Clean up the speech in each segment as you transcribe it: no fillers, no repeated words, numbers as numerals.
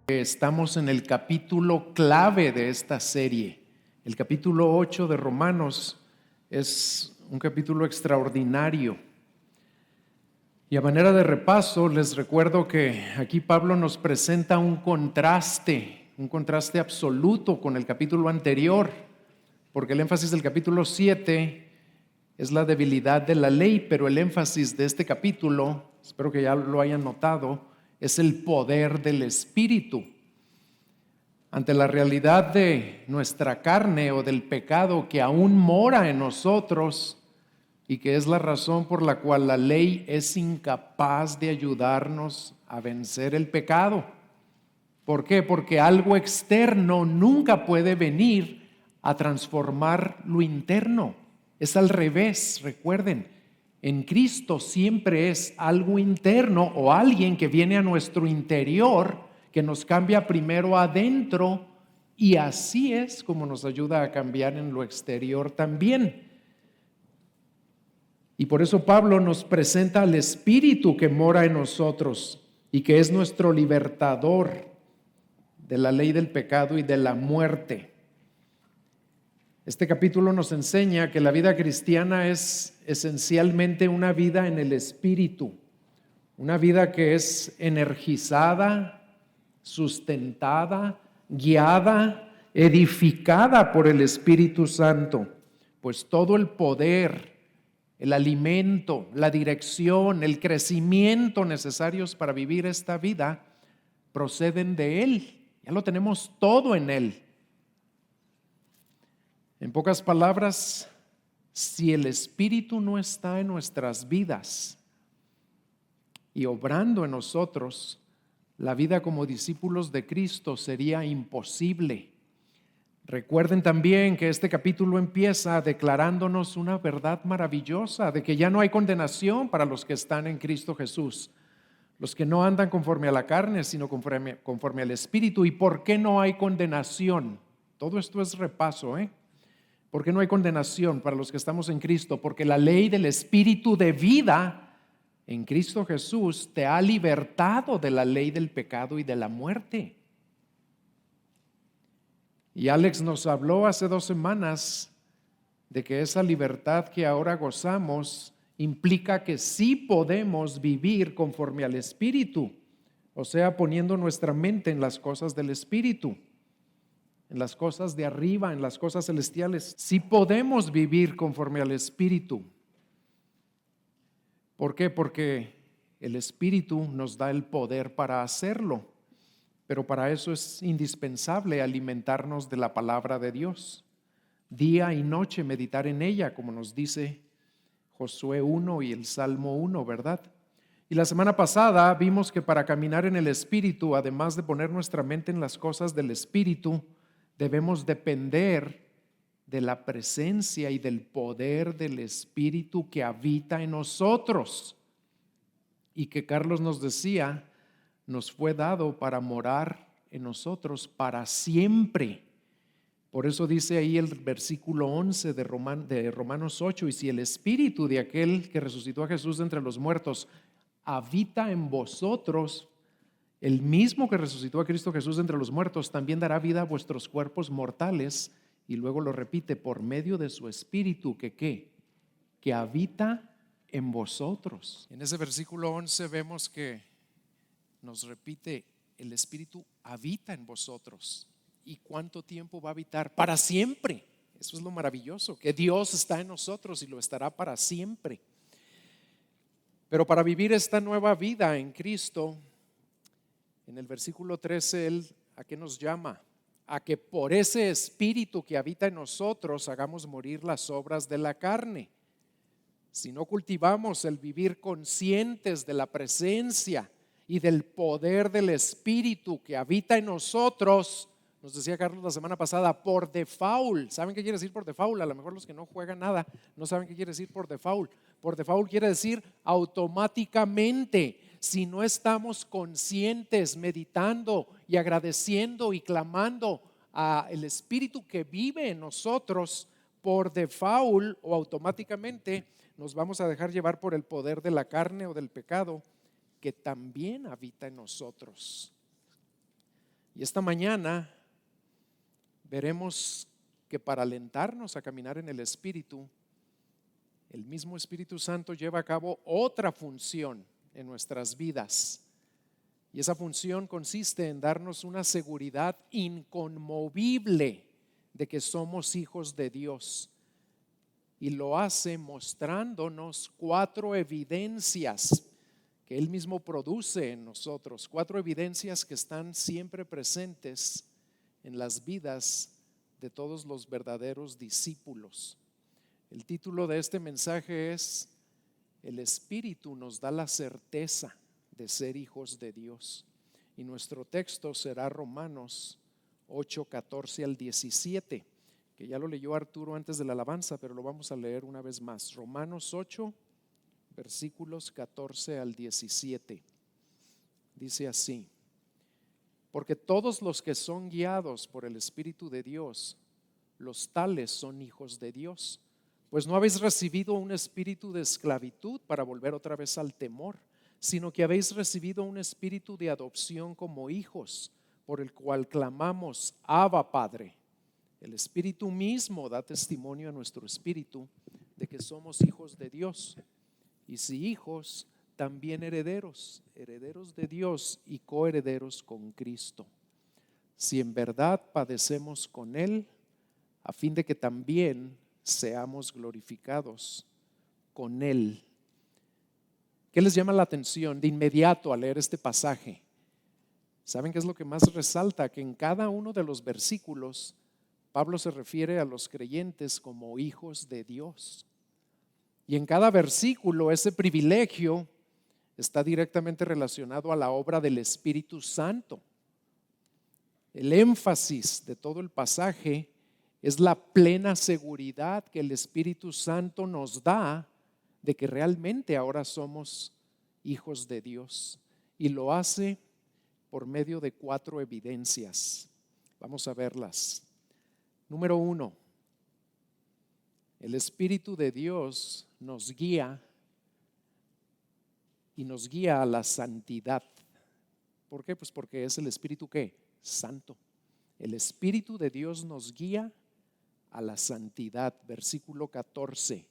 Estamos en el capítulo clave de esta serie. El capítulo 8 de Romanos es un capítulo extraordinario. Y a manera de repaso, les recuerdo que aquí Pablo nos presenta un contraste absoluto con el capítulo anterior, porque el énfasis del capítulo 7 es la debilidad de la ley, pero el énfasis de este capítulo, espero que ya lo hayan notado, es el poder del Espíritu. Ante la realidad de nuestra carne o del pecado que aún mora en nosotros y que es la razón por la cual la ley es incapaz de ayudarnos a vencer el pecado. ¿Por qué? Porque algo externo nunca puede venir a transformar lo interno. Es al revés, recuerden. En Cristo siempre es algo interno o alguien que viene a nuestro interior, que nos cambia primero adentro, y así es como nos ayuda a cambiar en lo exterior también. Y por eso Pablo nos presenta al Espíritu que mora en nosotros y que es nuestro libertador de la ley del pecado y de la muerte. Este capítulo nos enseña que la vida cristiana es esencialmente una vida en el Espíritu, una vida que es energizada, sustentada, guiada, edificada por el Espíritu Santo, pues todo el poder, el alimento, la dirección, el crecimiento necesarios para vivir esta vida proceden de Él. Ya lo tenemos todo en Él. En pocas palabras, si el Espíritu no está en nuestras vidas y obrando en nosotros, la vida como discípulos de Cristo sería imposible. Recuerden también que este capítulo empieza declarándonos una verdad maravillosa de que ya no hay condenación para los que están en Cristo Jesús, los que no andan conforme a la carne, sino conforme al Espíritu. ¿Y por qué no hay condenación? Todo esto es repaso, ¿Por qué no hay condenación para los que estamos en Cristo? Porque la ley del Espíritu de vida en Cristo Jesús te ha libertado de la ley del pecado y de la muerte. Y Alex nos habló hace 2 semanas de que esa libertad que ahora gozamos implica que sí podemos vivir conforme al Espíritu, o sea, poniendo nuestra mente en las cosas del Espíritu, en las cosas de arriba, en las cosas celestiales. Sí podemos vivir conforme al Espíritu. ¿Por qué? Porque el Espíritu nos da el poder para hacerlo, pero para eso es indispensable alimentarnos de la palabra de Dios. Día y noche meditar en ella, como nos dice Josué 1 y el Salmo 1, ¿verdad? Y la semana pasada vimos que para caminar en el Espíritu, además de poner nuestra mente en las cosas del Espíritu, debemos depender de la presencia y del poder del Espíritu que habita en nosotros y que Carlos nos decía, nos fue dado para morar en nosotros para siempre. Por eso dice ahí el versículo 11 de Romanos 8, y si el Espíritu de aquel que resucitó a Jesús de entre los muertos habita en vosotros, el mismo que resucitó a Cristo Jesús de entre los muertos también dará vida a vuestros cuerpos mortales. Y luego lo repite, por medio de su Espíritu que habita en vosotros. En ese versículo 11 vemos que nos repite, el Espíritu habita en vosotros. ¿Y cuánto tiempo va a habitar? Para siempre. Eso es lo maravilloso, que Dios está en nosotros y lo estará para siempre. Pero para vivir esta nueva vida en Cristo, en el versículo 13, Él ¿a qué nos llama? A que por ese Espíritu que habita en nosotros hagamos morir las obras de la carne. Si no cultivamos el vivir conscientes de la presencia y del poder del Espíritu que habita en nosotros, nos decía Carlos la semana pasada, por default. ¿Saben qué quiere decir por default? A lo mejor los que no juegan nada no saben qué quiere decir por default. Por default quiere decir automáticamente. Si no estamos conscientes, meditando y agradeciendo y clamando al Espíritu que vive en nosotros, por default o automáticamente nos vamos a dejar llevar por el poder de la carne o del pecado que también habita en nosotros. Y esta mañana veremos que para alentarnos a caminar en el Espíritu, el mismo Espíritu Santo lleva a cabo otra función en nuestras vidas. Y esa función consiste en darnos una seguridad inconmovible de que somos hijos de Dios. Y lo hace mostrándonos 4 evidencias que Él mismo produce en nosotros, 4 evidencias que están siempre presentes en las vidas de todos los verdaderos discípulos. El título de este mensaje es: El Espíritu nos da la certeza de ser hijos de Dios. Y nuestro texto será Romanos 8, 14 al 17, que ya lo leyó Arturo antes de la alabanza, pero lo vamos a leer una vez más. Romanos 8, versículos 14 al 17. Dice así: porque todos los que son guiados por el Espíritu de Dios, los tales son hijos de Dios. Pues no habéis recibido un espíritu de esclavitud para volver otra vez al temor, sino que habéis recibido un espíritu de adopción como hijos, por el cual clamamos: Abba, Padre. El Espíritu mismo da testimonio a nuestro espíritu de que somos hijos de Dios. Y si hijos, también herederos, herederos de Dios y coherederos con Cristo, si en verdad padecemos con Él, a fin de que también seamos glorificados con Él. ¿Qué les llama la atención de inmediato al leer este pasaje? ¿Saben qué es lo que más resalta? Que en cada uno de los versículos Pablo se refiere a los creyentes como hijos de Dios. Y en cada versículo ese privilegio está directamente relacionado a la obra del Espíritu Santo. El énfasis de todo el pasaje es la plena seguridad que el Espíritu Santo nos da de que realmente ahora somos hijos de Dios. Y lo hace por medio de 4 evidencias. Vamos a verlas. Número 1, el Espíritu de Dios nos guía y nos guía a la santidad. ¿Por qué? Pues porque es el Espíritu ¿qué? Santo. El Espíritu de Dios nos guía a la santidad. Versículo 14.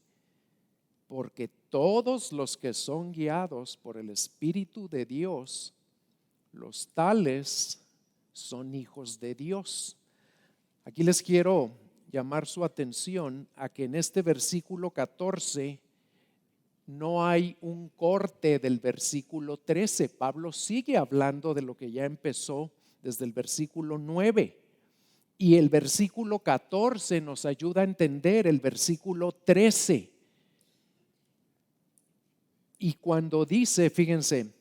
Porque todos los que son guiados por el Espíritu de Dios, los tales son hijos de Dios. Aquí les quiero llamar su atención a que en este versículo 14 no hay un corte del versículo 13. Pablo sigue hablando de lo que ya empezó desde el versículo 9. Y el versículo 14 nos ayuda a entender el versículo 13. Y cuando dice, fíjense,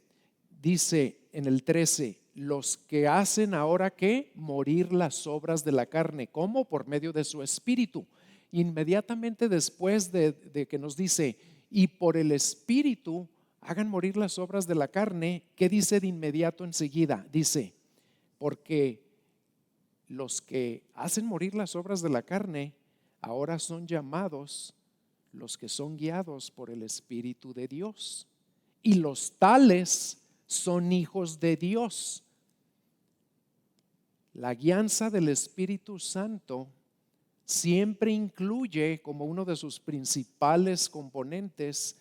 dice en el 13, los que hacen ahora ¿qué? Morir las obras de la carne. ¿Cómo? Por medio de su espíritu. Inmediatamente después de que nos dice, y por el espíritu hagan morir las obras de la carne, ¿qué dice de inmediato enseguida? Dice, porque los que hacen morir las obras de la carne ahora son llamados los que son guiados por el Espíritu de Dios. Y los tales son hijos de Dios. La guianza del Espíritu Santo siempre incluye como uno de sus principales componentes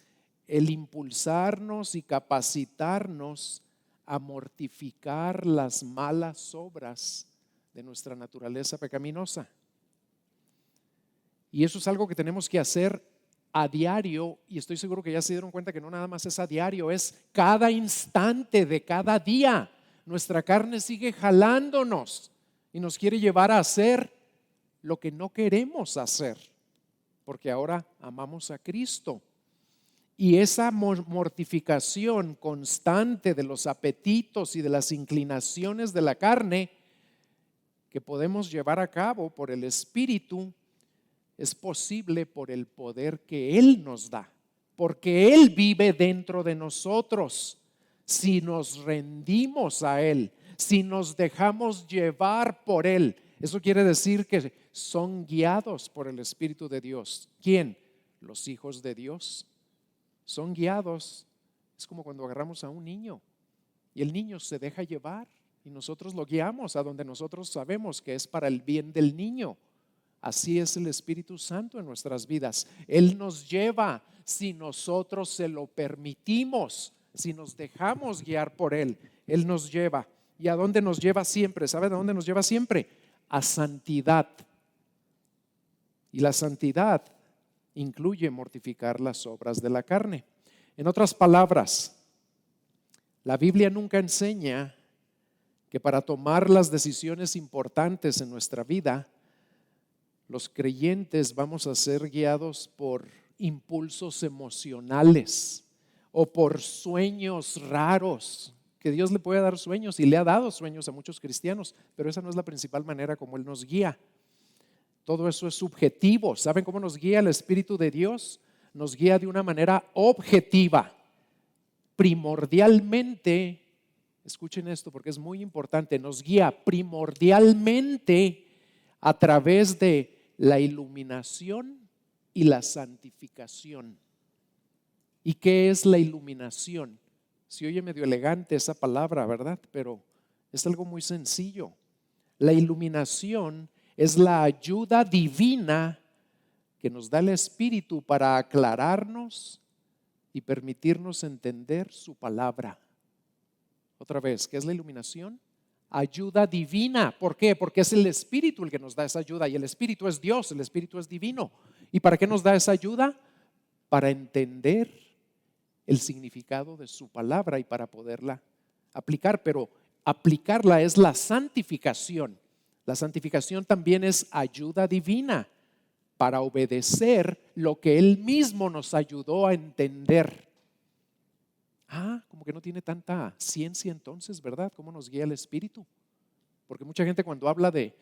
el impulsarnos y capacitarnos a mortificar las malas obras de nuestra naturaleza pecaminosa. Y eso es algo que tenemos que hacer a diario, y estoy seguro que ya se dieron cuenta que no nada más es a diario, es cada instante de cada día. Nuestra carne sigue jalándonos y nos quiere llevar a hacer lo que no queremos hacer, porque ahora amamos a Cristo. Y esa mortificación constante de los apetitos y de las inclinaciones de la carne que podemos llevar a cabo por el Espíritu es posible por el poder que Él nos da, porque Él vive dentro de nosotros. Si nos rendimos a Él, si nos dejamos llevar por Él, eso quiere decir que son guiados por el Espíritu de Dios. ¿Quién? Los hijos de Dios. Son guiados. Es como cuando agarramos a un niño y el niño se deja llevar. y nosotros lo guiamos a donde nosotros sabemos que es para el bien del niño. Así es el Espíritu Santo en nuestras vidas. Él nos lleva si nosotros se lo permitimos, si nos dejamos guiar por Él. Él nos lleva. ¿Y a dónde nos lleva siempre? ¿Sabe de dónde nos lleva siempre? A santidad. Y la santidad incluye mortificar las obras de la carne. En otras palabras, la Biblia nunca enseña que para tomar las decisiones importantes en nuestra vida, los creyentes vamos a ser guiados por impulsos emocionales o por sueños raros, que Dios le puede dar sueños y le ha dado sueños a muchos cristianos, pero esa no es la principal manera como Él nos guía. Todo eso es subjetivo. ¿Saben cómo nos guía el Espíritu de Dios? Nos guía de una manera objetiva. Primordialmente, escuchen esto porque es muy importante, nos guía primordialmente a través de la iluminación y la santificación. ¿Y qué es la iluminación? Se oye medio elegante esa palabra, ¿verdad? Pero es algo muy sencillo. La iluminación es la ayuda divina que nos da el Espíritu para aclararnos y permitirnos entender su palabra. Otra vez, ¿qué es la iluminación? Ayuda divina. ¿Por qué? Porque es el Espíritu el que nos da esa ayuda y el Espíritu es Dios, el Espíritu es divino. ¿Y para qué nos da esa ayuda? Para entender el significado de su palabra y para poderla aplicar, pero aplicarla es la santificación. La santificación también es ayuda divina para obedecer lo que Él mismo nos ayudó a entender. Como que no tiene tanta ciencia entonces, ¿verdad? ¿Cómo nos guía el Espíritu? Porque mucha gente cuando habla de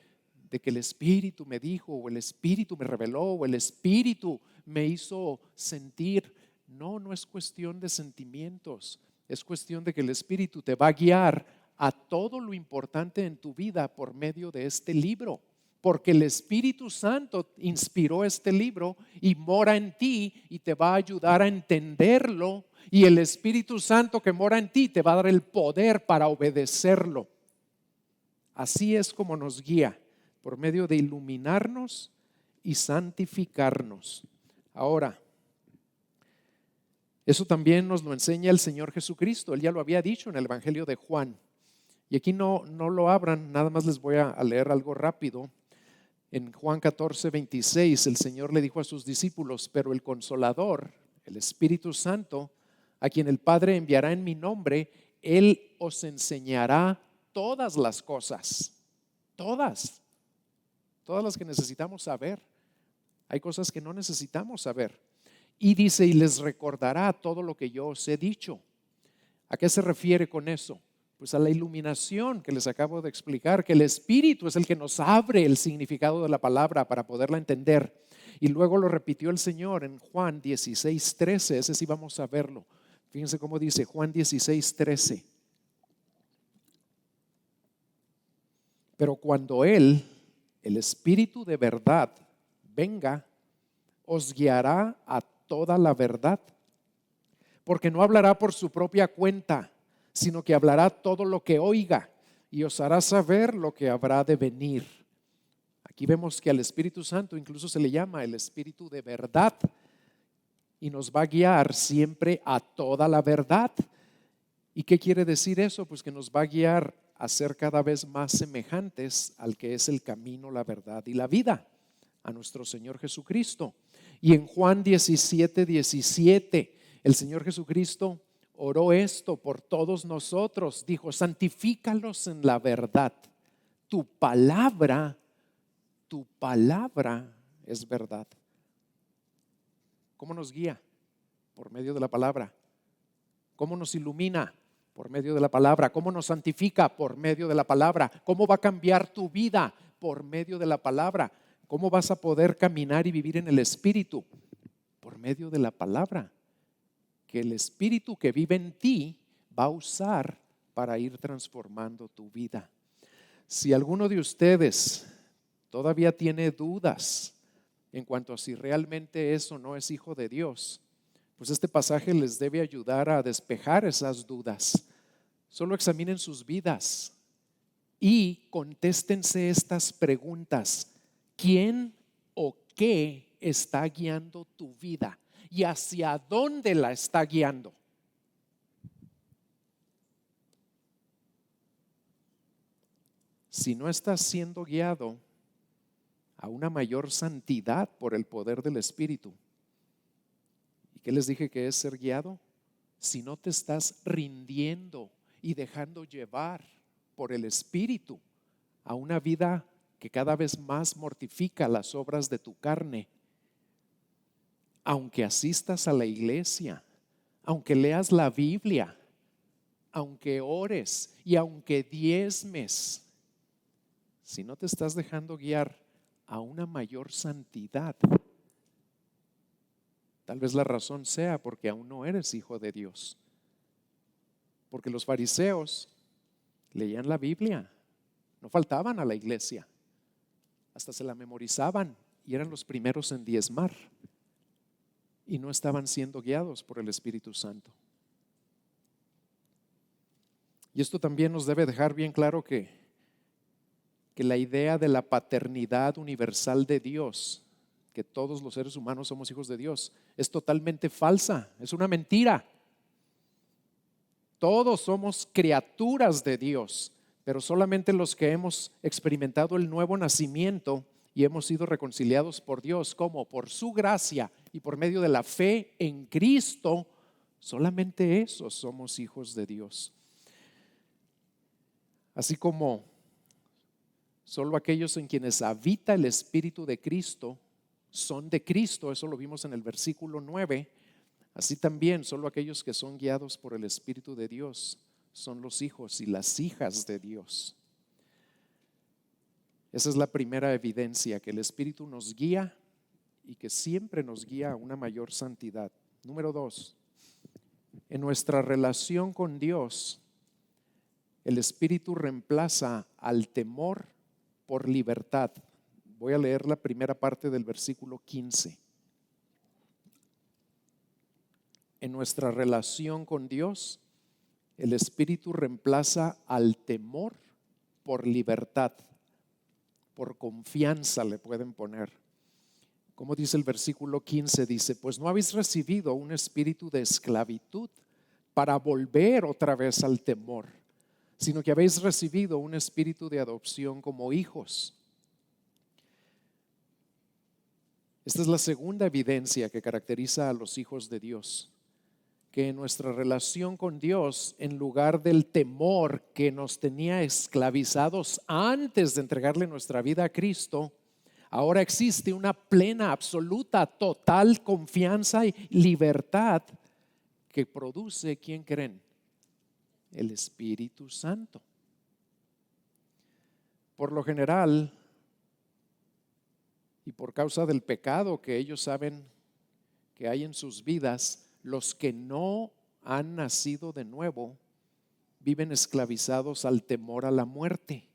que el Espíritu me dijo, o el Espíritu me reveló, o el Espíritu me hizo sentir, no es cuestión de sentimientos, es cuestión de que el Espíritu te va a guiar a todo lo importante en tu vida por medio de este libro, porque el Espíritu Santo inspiró este libro y mora en ti y te va a ayudar a entenderlo, y el Espíritu Santo que mora en ti te va a dar el poder para obedecerlo. Así es como nos guía, por medio de iluminarnos y santificarnos. Ahora, eso también nos lo enseña el Señor Jesucristo. Él ya lo había dicho en el Evangelio de Juan. Y aquí no lo abran, nada más les voy a leer algo rápido. En Juan 14:26 el Señor le dijo a sus discípulos: pero el Consolador, el Espíritu Santo, a quien el Padre enviará en mi nombre, Él os enseñará todas las cosas, todas las que necesitamos saber. Hay cosas que no necesitamos saber. Y dice, y les recordará todo lo que yo os he dicho. ¿A qué se refiere con eso? Pues a la iluminación que les acabo de explicar, que el Espíritu es el que nos abre el significado de la palabra para poderla entender. Y luego lo repitió el Señor en Juan 16:13, ese sí vamos a verlo. Fíjense cómo dice Juan 16:13. Pero cuando Él, el Espíritu de verdad, venga, os guiará a toda la verdad, porque no hablará por su propia cuenta, sino que hablará todo lo que oiga y os hará saber lo que habrá de venir. Aquí vemos que al Espíritu Santo incluso se le llama el Espíritu de verdad y nos va a guiar siempre a toda la verdad. ¿Y qué quiere decir eso? Pues que nos va a guiar a ser cada vez más semejantes al que es el camino, la verdad y la vida, a nuestro Señor Jesucristo. Y en Juan 17:17 el Señor Jesucristo oró esto por todos nosotros. Dijo: santifícalos en la verdad. Tu palabra es verdad. ¿Cómo nos guía? Por medio de la palabra. ¿Cómo nos ilumina? Por medio de la palabra. ¿Cómo nos santifica? Por medio de la palabra. ¿Cómo va a cambiar tu vida? Por medio de la palabra. ¿Cómo vas a poder caminar y vivir en el Espíritu? Por medio de la palabra, que el Espíritu que vive en ti va a usar para ir transformando tu vida. Si alguno de ustedes todavía tiene dudas en cuanto a si realmente es o no es hijo de Dios, pues este pasaje les debe ayudar a despejar esas dudas. Solo examinen sus vidas y contéstense estas preguntas. ¿Quién o qué está guiando tu vida? ¿Y hacia dónde la está guiando? Si no estás siendo guiado a una mayor santidad por el poder del Espíritu, ¿y qué les dije que es ser guiado? Si no te estás rindiendo y dejando llevar por el Espíritu a una vida que cada vez más mortifica las obras de tu carne, aunque asistas a la iglesia, aunque leas la Biblia, aunque ores y aunque diezmes, si no te estás dejando guiar a una mayor santidad, tal vez la razón sea porque aún no eres hijo de Dios. Porque los fariseos leían la Biblia, no faltaban a la iglesia, hasta se la memorizaban y eran los primeros en diezmar, y no estaban siendo guiados por el Espíritu Santo. Y esto también nos debe dejar bien claro que la idea de la paternidad universal de Dios, que todos los seres humanos somos hijos de Dios, es totalmente falsa, es una mentira. Todos somos criaturas de Dios, pero solamente los que hemos experimentado el nuevo nacimiento y hemos sido reconciliados por Dios, como por su gracia y por medio de la fe en Cristo, solamente esos somos hijos de Dios. Así como solo aquellos en quienes habita el Espíritu de Cristo son de Cristo, eso lo vimos en el versículo 9. Así también solo aquellos que son guiados por el Espíritu de Dios son los hijos y las hijas de Dios. Esa es la primera evidencia, que el Espíritu nos guía y que siempre nos guía a una mayor santidad. Número 2, en nuestra relación con Dios, el Espíritu reemplaza al temor por libertad. Voy a leer la primera parte del versículo 15. En nuestra relación con Dios, el Espíritu reemplaza al temor por libertad, por confianza le pueden poner. Como dice el versículo 15, dice: pues no habéis recibido un espíritu de esclavitud para volver otra vez al temor, sino que habéis recibido un espíritu de adopción como hijos. Esta es la segunda evidencia que caracteriza a los hijos de Dios, que en nuestra relación con Dios, en lugar del temor que nos tenía esclavizados antes de entregarle nuestra vida a Cristo, ahora existe una plena, absoluta, total confianza y libertad que produce, ¿quién creen? El Espíritu Santo. Por lo general, y por causa del pecado que ellos saben que hay en sus vidas, los que no han nacido de nuevo viven esclavizados al temor a la muerte.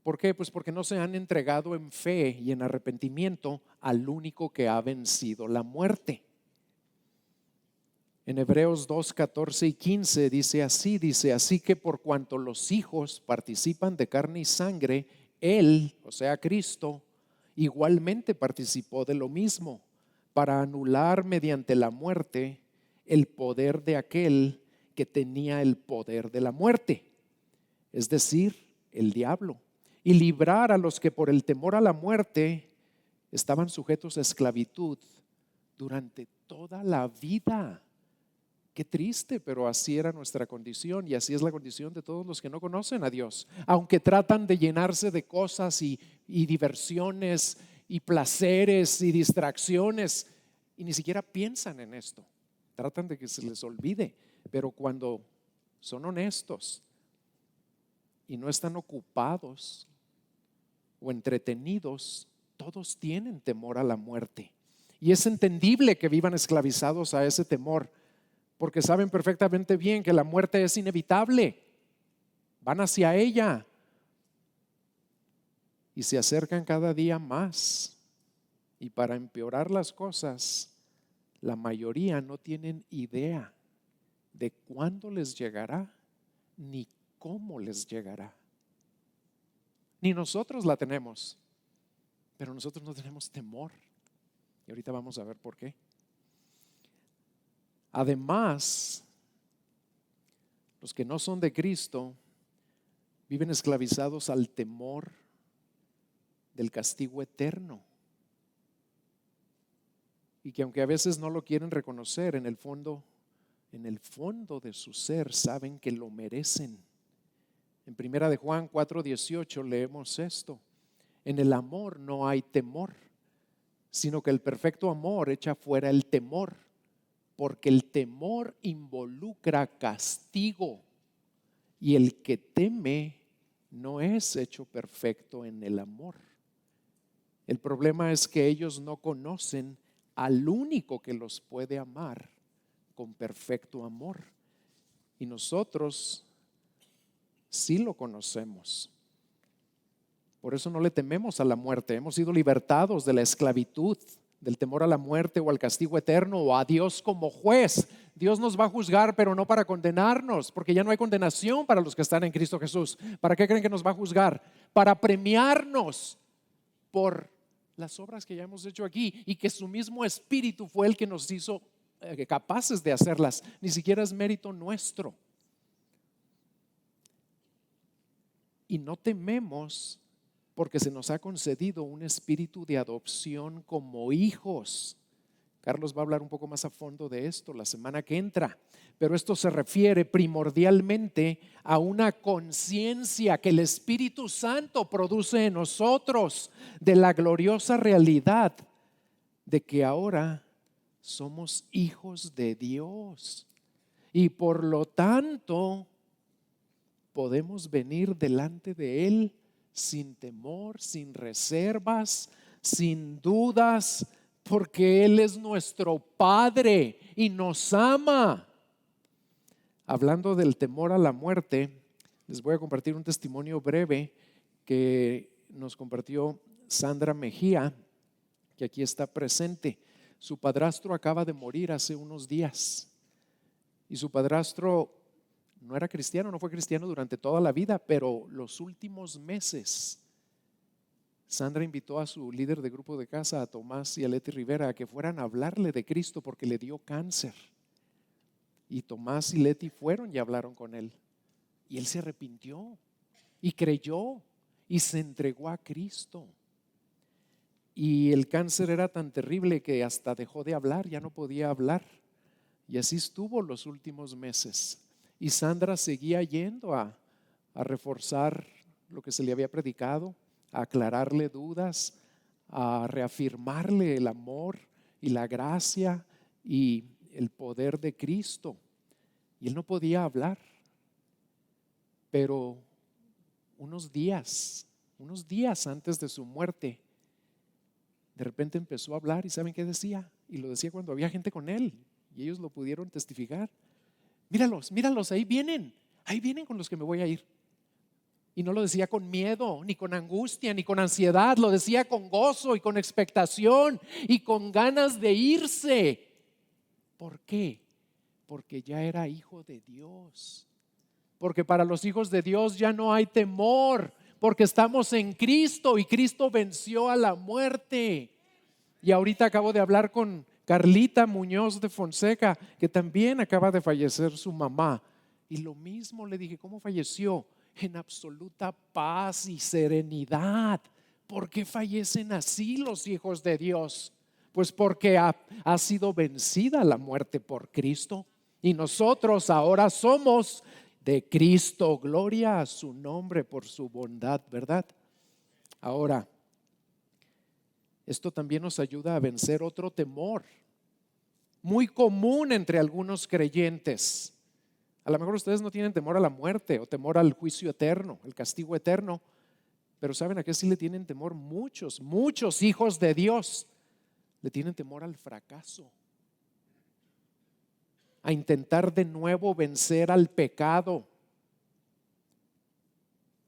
¿Por qué? Pues porque no se han entregado en fe y en arrepentimiento al único que ha vencido la muerte. En Hebreos 2, 14 y 15 dice: así que por cuanto los hijos participan de carne y sangre, Él, o sea Cristo, igualmente participó de lo mismo, para anular mediante la muerte el poder de aquel que tenía el poder de la muerte, es decir, el diablo, y librar a los que por el temor a la muerte estaban sujetos a esclavitud durante toda la vida. Qué triste, pero así era nuestra condición, y así es la condición de todos los que no conocen a Dios. Aunque tratan de llenarse de cosas y diversiones y placeres y distracciones, y ni siquiera piensan en esto, tratan de que se les olvide. Pero cuando son honestos y no están ocupados o entretenidos, todos tienen temor a la muerte. Y es entendible que vivan esclavizados a ese temor, porque saben perfectamente bien que la muerte es inevitable. Van hacia ella y se acercan cada día más. Y para empeorar las cosas, la mayoría no tienen idea de cuándo les llegará ni cómo les llegará. ni nosotros la tenemos, pero nosotros no tenemos temor. Y ahorita vamos a ver por qué. Además, los que no son de Cristo viven esclavizados al temor del castigo eterno. Y que aunque a veces no lo quieren reconocer, en el fondo de su ser saben que lo merecen. En primera de Juan 4:18 leemos esto: en el amor no hay temor, sino que el perfecto amor echa fuera el temor, porque el temor involucra castigo, y el que teme no es hecho perfecto en el amor. El problema es que ellos no conocen al único que los puede amar con perfecto amor, y nosotros sí lo conocemos. Por eso no le tememos a la muerte. Hemos sido libertados de la esclavitud, del temor a la muerte o al castigo eterno o a Dios como juez. Dios nos va a juzgar, pero no para condenarnos, porque ya no hay condenación para los que están en Cristo Jesús. ¿Para qué creen que nos va a juzgar? Para premiarnos por las obras que ya hemos hecho aquí, y que su mismo Espíritu fue el que nos hizo capaces de hacerlas. Ni siquiera es mérito nuestro. Y no tememos porque se nos ha concedido un espíritu de adopción como hijos. Carlos va a hablar un poco más a fondo de esto la semana que entra, pero esto se refiere primordialmente a una conciencia que el Espíritu Santo produce en nosotros de la gloriosa realidad de que ahora somos hijos de Dios, y por lo tanto podemos venir delante de Él sin temor, sin reservas, sin dudas, porque Él es nuestro Padre y nos ama. Hablando del temor a la muerte, les voy a compartir un testimonio breve que nos compartió Sandra Mejía, que aquí está presente. Su padrastro acaba de morir hace unos días, y su padrastro no era cristiano, no fue cristiano durante toda la vida, pero los últimos meses Sandra invitó a su líder de grupo de casa, a Tomás y a Leti Rivera, a que fueran a hablarle de Cristo porque le dio cáncer. Y Tomás y Leti fueron y hablaron con él, y él se arrepintió y creyó y se entregó a Cristo. Y el cáncer era tan terrible que hasta dejó de hablar, ya no podía hablar, y así estuvo los últimos meses. Y Sandra seguía yendo a reforzar lo que se le había predicado, a aclararle dudas, a reafirmarle el amor y la gracia y el poder de Cristo. Y él no podía hablar, pero unos días antes de su muerte, de repente empezó a hablar. ¿Y saben qué decía? Y lo decía cuando había gente con él, y ellos lo pudieron testificar. Míralos, ahí vienen con los que me voy a ir. Y no lo decía con miedo, ni con angustia, ni con ansiedad. Lo decía con gozo y con expectación y con ganas de irse. ¿Por qué? Porque ya era hijo de Dios. Porque para los hijos de Dios ya no hay temor, porque estamos en Cristo y Cristo venció a la muerte. Y ahorita acabo de hablar con Carlita Muñoz de Fonseca, que también acaba de fallecer su mamá. Y lo mismo le dije: ¿cómo falleció? En absoluta paz y serenidad. ¿Por qué fallecen así los hijos de Dios? Pues porque ha sido vencida la muerte por Cristo, y nosotros ahora somos de Cristo. Gloria a su nombre por su bondad, ¿verdad? Ahora, esto también nos ayuda a vencer otro temor muy común entre algunos creyentes. A lo mejor ustedes no tienen temor a la muerte o temor al juicio eterno, el castigo eterno, pero ¿saben a qué sí le tienen temor? Muchos hijos de Dios le tienen temor al fracaso, a intentar de nuevo vencer al pecado,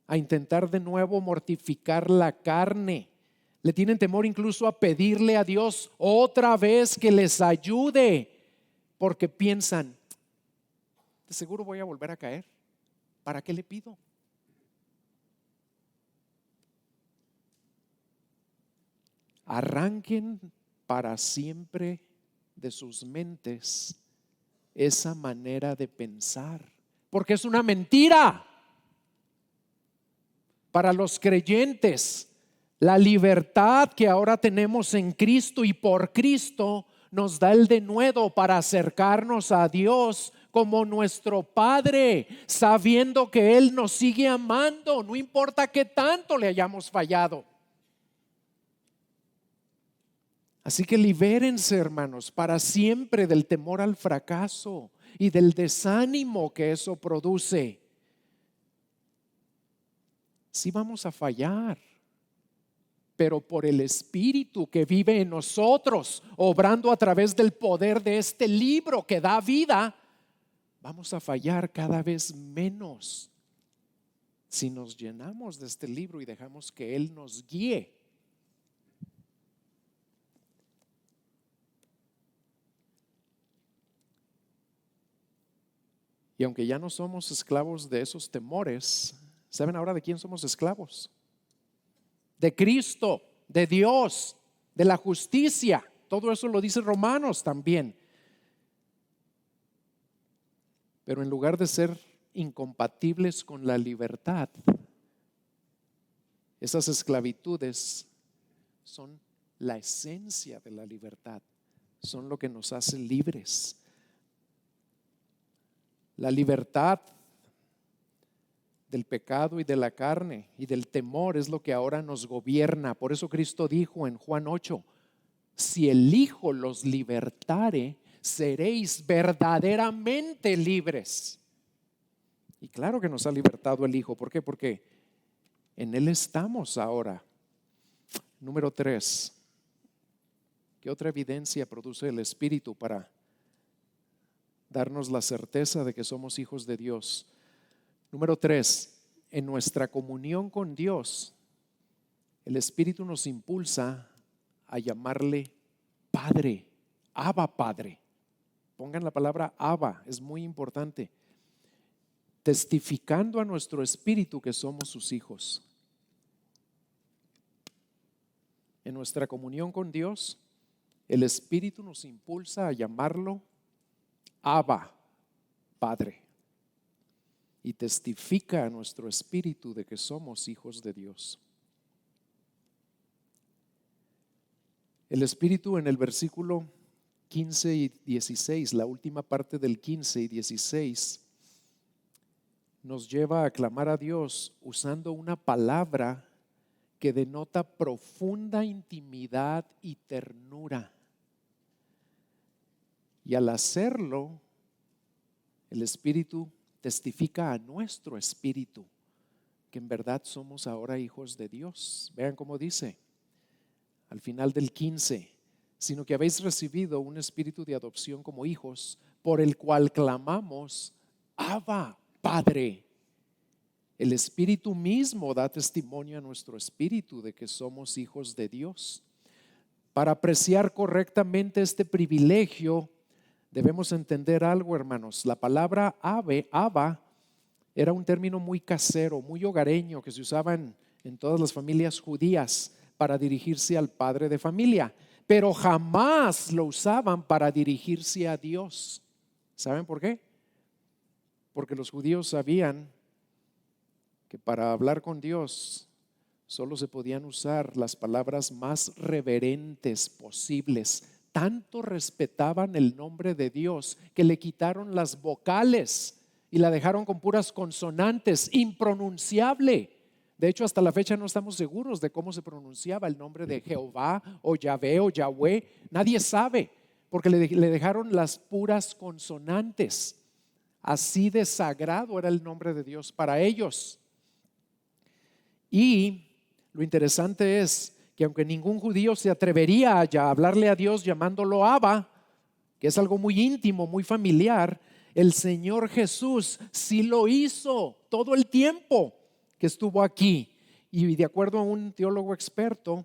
a intentar de nuevo mortificar la carne. Le tienen temor incluso a pedirle a Dios otra vez que les ayude, porque piensan: de seguro voy a volver a caer. ¿Para qué le pido? arranquen para siempre de sus mentes esa manera de pensar, porque es una mentira. Para los creyentes, la libertad que ahora tenemos en Cristo y por Cristo nos da el denuedo para acercarnos a Dios como nuestro Padre, sabiendo que Él nos sigue amando, no importa qué tanto le hayamos fallado. Así que libérense, hermanos, para siempre del temor al fracaso y del desánimo que eso produce. Sí vamos a fallar, pero por el Espíritu que vive en nosotros, obrando a través del poder de este libro que da vida, vamos a fallar cada vez menos si nos llenamos de este libro y dejamos que Él nos guíe. Y aunque ya no somos esclavos de esos temores, ¿saben ahora de quién somos esclavos? De Cristo, de Dios, de la justicia. Todo eso lo dice Romanos también. Pero en lugar de ser incompatibles con la libertad, esas esclavitudes son la esencia de la libertad, son lo que nos hace libres. La libertad del pecado y de la carne y del temor es lo que ahora nos gobierna. Por eso Cristo dijo en Juan 8, si el Hijo los libertare, seréis verdaderamente libres. Y claro que nos ha libertado el Hijo. ¿Por qué? Porque en Él estamos ahora. Número 3, ¿qué otra evidencia produce el Espíritu para darnos la certeza de que somos hijos de Dios? Número 3, en nuestra comunión con Dios, el Espíritu nos impulsa a llamarle Padre, Abba Padre. Pongan la palabra Abba, es muy importante. Testificando a nuestro espíritu que somos sus hijos. En nuestra comunión con Dios, el Espíritu nos impulsa a llamarlo Abba, Padre, y testifica a nuestro espíritu de que somos hijos de Dios. El Espíritu en el versículo 15 y 16, la última parte del 15 y 16, nos lleva a clamar a Dios usando una palabra que denota profunda intimidad y ternura. Y al hacerlo, el Espíritu testifica a nuestro espíritu que en verdad somos ahora hijos de Dios. Vean cómo dice al final del 15, sino que habéis recibido un espíritu de adopción como hijos, por el cual clamamos, Abba, Padre. El Espíritu mismo da testimonio a nuestro espíritu de que somos hijos de Dios. Para apreciar correctamente este privilegio, debemos entender algo, hermanos. La palabra Abba, era un término muy casero, muy hogareño, que se usaba en todas las familias judías para dirigirse al padre de familia, pero jamás lo usaban para dirigirse a Dios. ¿Saben por qué? Porque los judíos sabían que para hablar con Dios solo se podían usar las palabras más reverentes posibles. Tanto respetaban el nombre de Dios que le quitaron las vocales y la dejaron con puras consonantes, impronunciable. De hecho, hasta la fecha no estamos seguros de cómo se pronunciaba el nombre de Jehová o Yahvé o Yahweh. Nadie sabe, porque le dejaron las puras consonantes. Así de sagrado era el nombre de Dios para ellos. Y lo interesante es que aunque ningún judío se atrevería a hablarle a Dios llamándolo Abba, que es algo muy íntimo, muy familiar, el Señor Jesús sí lo hizo todo el tiempo que estuvo aquí. Y de acuerdo a un teólogo experto,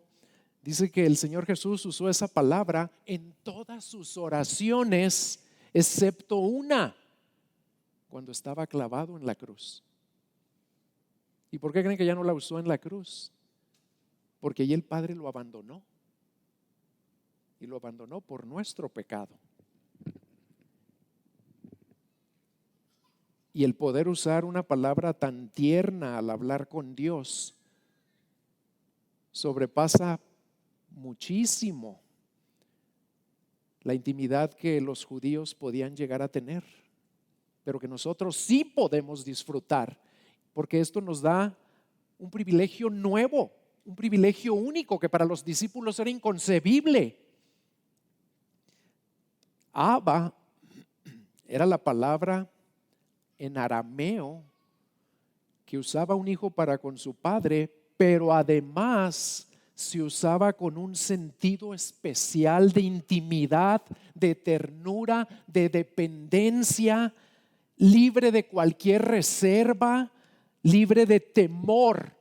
dice que el Señor Jesús usó esa palabra en todas sus oraciones, excepto una, cuando estaba clavado en la cruz. ¿Y por qué creen que ya no la usó en la cruz? Porque allí el Padre lo abandonó. y lo abandonó por nuestro pecado. Y el poder usar una palabra tan tierna al hablar con Dios sobrepasa muchísimo la intimidad que los judíos podían llegar a tener, pero que nosotros sí podemos disfrutar, porque esto nos da un privilegio nuevo, un privilegio único que para los discípulos era inconcebible. Abba era la palabra en arameo que usaba un hijo para con su padre, pero además se usaba con un sentido especial de intimidad, de ternura, de dependencia, libre de cualquier reserva, libre de temor,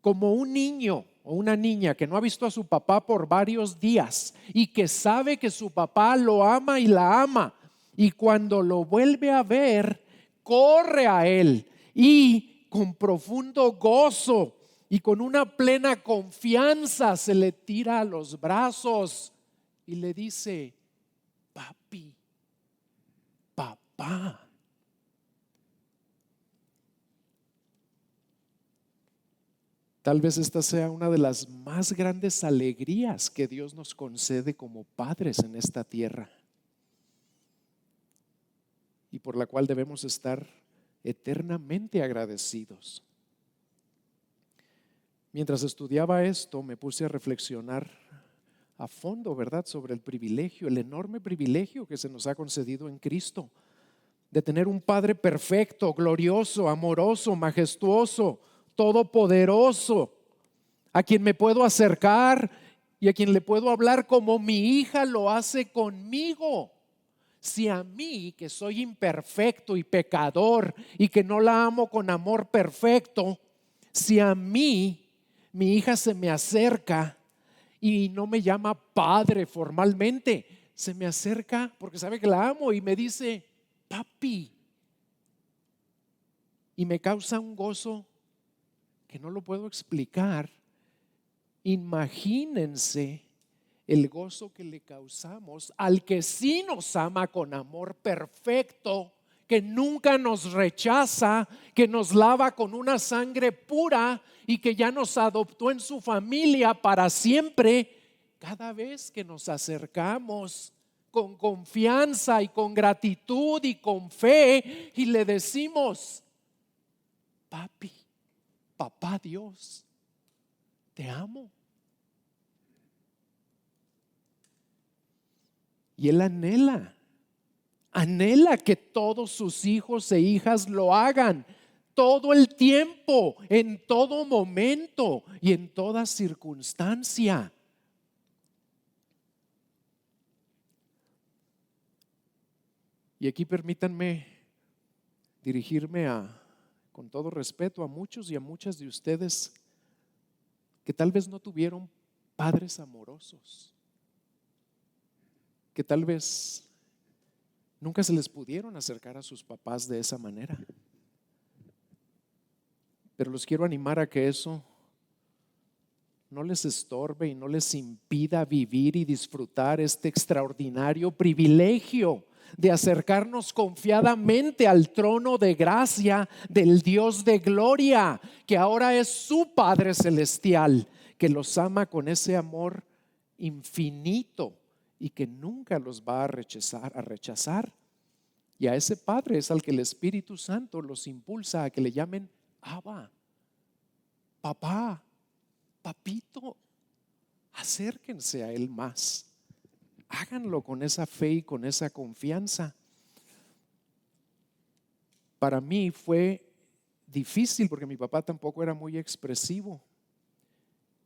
como un niño o una niña que no ha visto a su papá por varios días y que sabe que su papá lo ama y la ama, y cuando lo vuelve a ver, corre a él y con profundo gozo y con una plena confianza se le tira a los brazos y le dice: papi, papá. Tal vez esta sea una de las más grandes alegrías que Dios nos concede como padres en esta tierra, y por la cual debemos estar eternamente agradecidos. Mientras estudiaba esto, me puse a reflexionar a fondo, ¿verdad?, sobre el privilegio, el enorme privilegio que se nos ha concedido en Cristo, de tener un Padre perfecto, glorioso, amoroso, majestuoso, todopoderoso, a quien me puedo acercar y a quien le puedo hablar como mi hija lo hace conmigo. Si a mí, que soy imperfecto y pecador y que no la amo con amor perfecto, si a mí mi hija se me acerca y no me llama padre formalmente, se me acerca porque sabe que la amo y me dice papi, y me causa un gozo que no lo puedo explicar. Imagínense el gozo que le causamos al que sí nos ama con amor perfecto, que nunca nos rechaza, que nos lava con una sangre pura y que ya nos adoptó en su familia para siempre. Cada vez que nos acercamos con confianza y con gratitud y con fe y le decimos: papi, papá Dios, te amo. Y Él anhela que todos sus hijos e hijas lo hagan todo el tiempo, en todo momento y en toda circunstancia. Y aquí permítanme dirigirme con todo respeto a muchos y a muchas de ustedes que tal vez no tuvieron padres amorosos, que tal vez nunca se les pudieron acercar a sus papás de esa manera. Pero los quiero animar a que eso no les estorbe y no les impida vivir y disfrutar este extraordinario privilegio de acercarnos confiadamente al trono de gracia del Dios de gloria, que ahora es su Padre celestial, que los ama con ese amor infinito y que nunca los va a rechazar. Y a ese Padre es al que el Espíritu Santo los impulsa a que le llamen Abba, papá, papito. Acérquense a Él más. Háganlo con esa fe y con esa confianza. Para mí fue difícil porque mi papá tampoco era muy expresivo.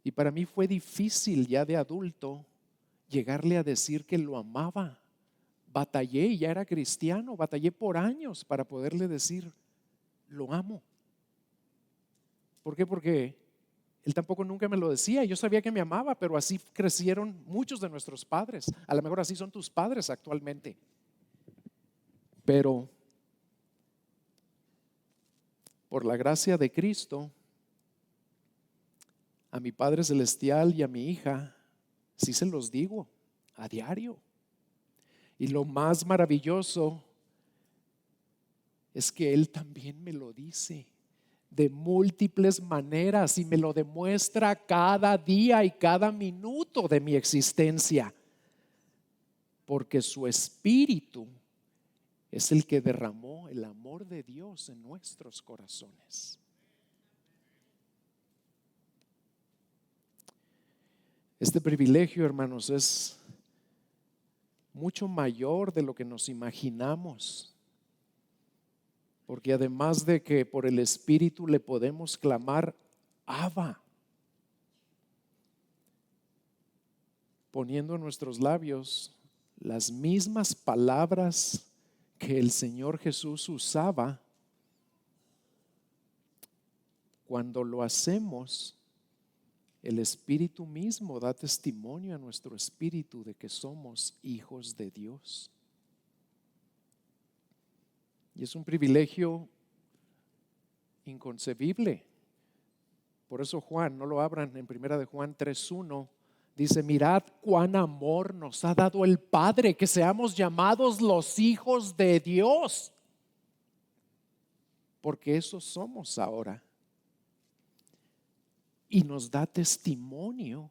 Y para mí fue difícil ya de adulto llegarle a decir que lo amaba. Batallé, y ya era cristiano, batallé por años para poderle decir lo amo. ¿Por qué? Porque él tampoco nunca me lo decía. Yo sabía que me amaba, pero así crecieron muchos de nuestros padres. A lo mejor así son tus padres actualmente. Pero por la gracia de Cristo, a mi Padre Celestial y a mi hija, sí se los digo. a diario. Y lo más maravilloso es que Él también me lo dice de múltiples maneras y me lo demuestra cada día y cada minuto de mi existencia, porque su Espíritu es el que derramó el amor de Dios en nuestros corazones. Este privilegio, hermanos, es mucho mayor de lo que nos imaginamos, porque además de que por el Espíritu le podemos clamar Abba, poniendo en nuestros labios las mismas palabras que el Señor Jesús usaba. Cuando lo hacemos, el Espíritu mismo da testimonio a nuestro espíritu de que somos hijos de Dios. Y es un privilegio inconcebible. Por eso Juan, no lo abran, en primera de Juan 3:1, dice: mirad cuán amor nos ha dado el Padre, que seamos llamados los hijos de Dios. Porque eso somos ahora. Y nos da testimonio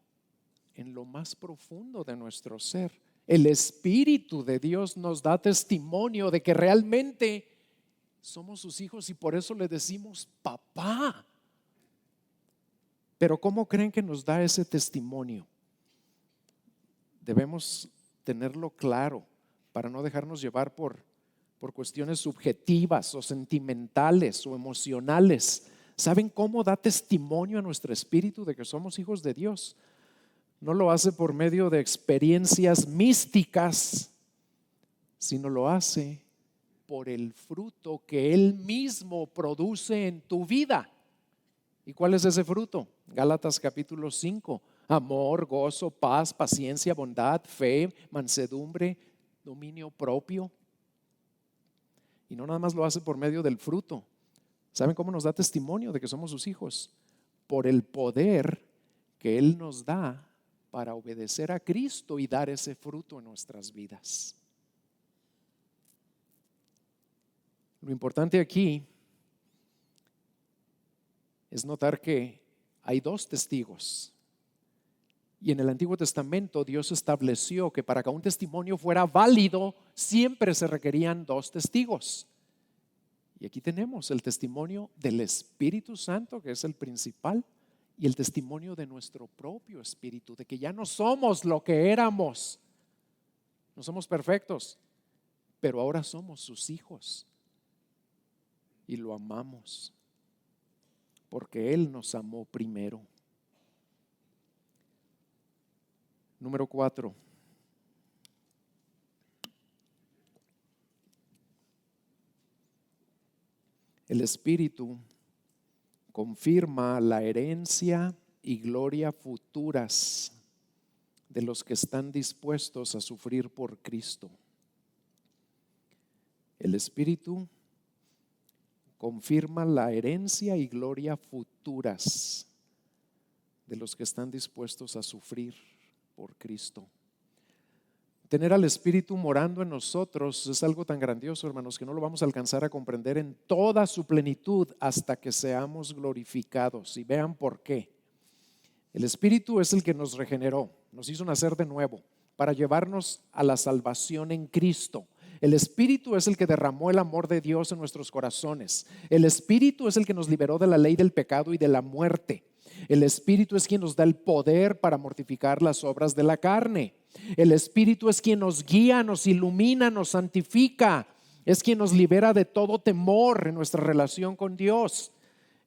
en lo más profundo de nuestro ser. El Espíritu de Dios nos da testimonio de que realmente somos sus hijos y por eso le decimos papá. Pero ¿cómo creen que nos da ese testimonio? Debemos tenerlo claro para no dejarnos llevar por cuestiones subjetivas o sentimentales o emocionales. ¿Saben cómo da testimonio a nuestro espíritu de que somos hijos de Dios? No lo hace por medio de experiencias místicas, sino lo hace por el fruto que Él mismo produce en tu vida. ¿Y cuál es ese fruto? Gálatas capítulo 5. Amor, gozo, paz, paciencia, bondad, fe, mansedumbre, dominio propio. Y no nada más lo hace por medio del fruto. ¿Saben cómo nos da testimonio de que somos sus hijos? Por el poder que Él nos da para obedecer a Cristo y dar ese fruto en nuestras vidas. Lo importante aquí es notar que hay dos testigos. Y en el Antiguo Testamento Dios estableció que para que un testimonio fuera válido siempre se requerían dos testigos. Y aquí tenemos el testimonio del Espíritu Santo, que es el principal, y el testimonio de nuestro propio espíritu, de que ya no somos lo que éramos. No somos perfectos, pero ahora somos sus hijos y lo amamos porque Él nos amó primero. Número 4. El Espíritu confirma la herencia y gloria futuras de los que están dispuestos a sufrir por Cristo. El Espíritu confirma la herencia y gloria futuras de los que están dispuestos a sufrir por Cristo. Tener al Espíritu morando en nosotros es algo tan grandioso, hermanos, que no lo vamos a alcanzar a comprender en toda su plenitud hasta que seamos glorificados. Y vean por qué. El Espíritu es el que nos regeneró, nos hizo nacer de nuevo para llevarnos a la salvación en Cristo. El Espíritu es el que derramó el amor de Dios en nuestros corazones. El Espíritu es el que nos liberó de la ley del pecado y de la muerte. El Espíritu es quien nos da el poder para mortificar las obras de la carne. El Espíritu es quien nos guía, nos ilumina, nos santifica. Es quien nos libera de todo temor en nuestra relación con Dios.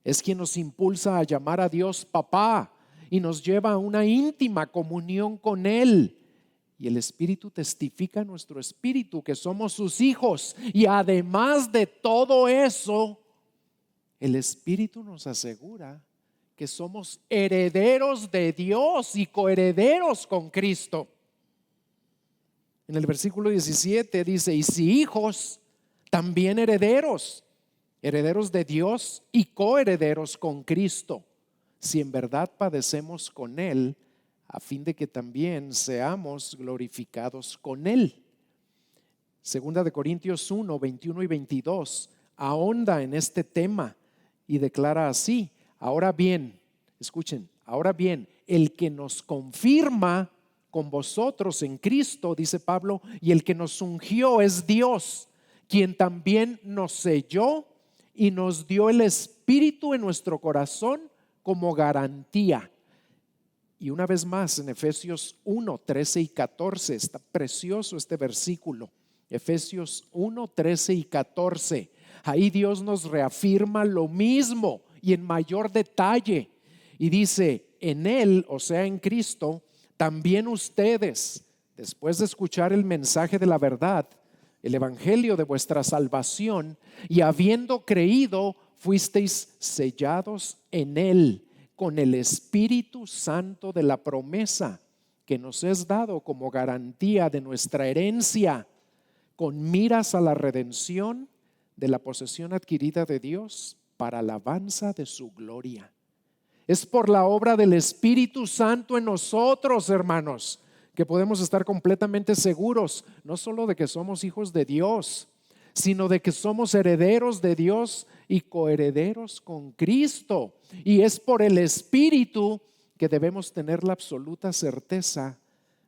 Es quien nos impulsa a llamar a Dios papá y nos lleva a una íntima comunión con Él. Y el Espíritu testifica a nuestro espíritu que somos sus hijos. Y además de todo eso, el Espíritu nos asegura que somos herederos de Dios y coherederos con Cristo. En el versículo 17 dice: y si hijos, también herederos, herederos de Dios y coherederos con Cristo, si en verdad padecemos con Él, a fin de que también seamos glorificados con Él. Segunda de Corintios 1, 21 y 22 ahonda en este tema y declara así: ahora bien, escuchen, ahora bien, el que nos confirma con vosotros en Cristo, dice Pablo, y el que nos ungió es Dios, quien también nos selló y nos dio el Espíritu en nuestro corazón como garantía. Y una vez más en Efesios 1, 13 y 14, está precioso este versículo. Efesios 1, 13 y 14. Ahí Dios nos reafirma lo mismo y en mayor detalle. Y dice: en Él, o sea, en Cristo, también ustedes, después de escuchar el mensaje de la verdad, el evangelio de vuestra salvación, y habiendo creído, fuisteis sellados en Él con el Espíritu Santo de la promesa, que nos es dado como garantía de nuestra herencia, con miras a la redención de la posesión adquirida de Dios para alabanza de su gloria. Es por la obra del Espíritu Santo en nosotros, hermanos, que podemos estar completamente seguros, no solo de que somos hijos de Dios, sino de que somos herederos de Dios y coherederos con Cristo. Y es por el Espíritu que debemos tener la absoluta certeza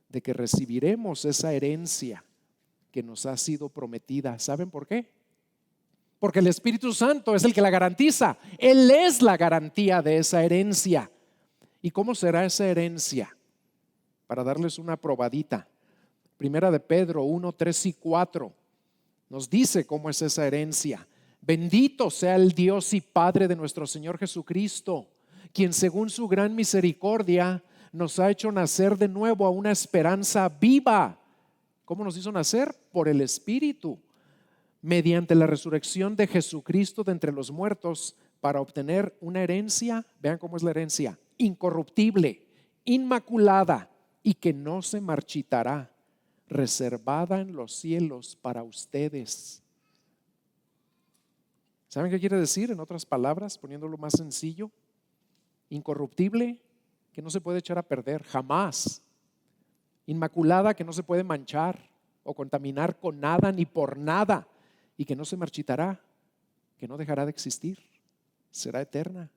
de que recibiremos esa herencia que nos ha sido prometida. ¿Saben por qué? Porque el Espíritu Santo es el que la garantiza. Él es la garantía de esa herencia. ¿Y cómo será esa herencia? Para darles una probadita, Primera de Pedro 1, 3 y 4 nos dice cómo es esa herencia. Bendito sea el Dios y Padre de nuestro Señor Jesucristo, quien según su gran misericordia nos ha hecho nacer de nuevo a una esperanza viva. ¿Cómo nos hizo nacer? Por el Espíritu, mediante la resurrección de Jesucristo de entre los muertos, para obtener una herencia. Vean cómo es la herencia: incorruptible, inmaculada y que no se marchitará, reservada en los cielos para ustedes. ¿Saben qué quiere decir? En otras palabras, poniéndolo más sencillo: incorruptible, que no se puede echar a perder jamás; inmaculada, que no se puede manchar o contaminar con nada ni por nada; y que no se marchitará, que no dejará de existir, será eterna.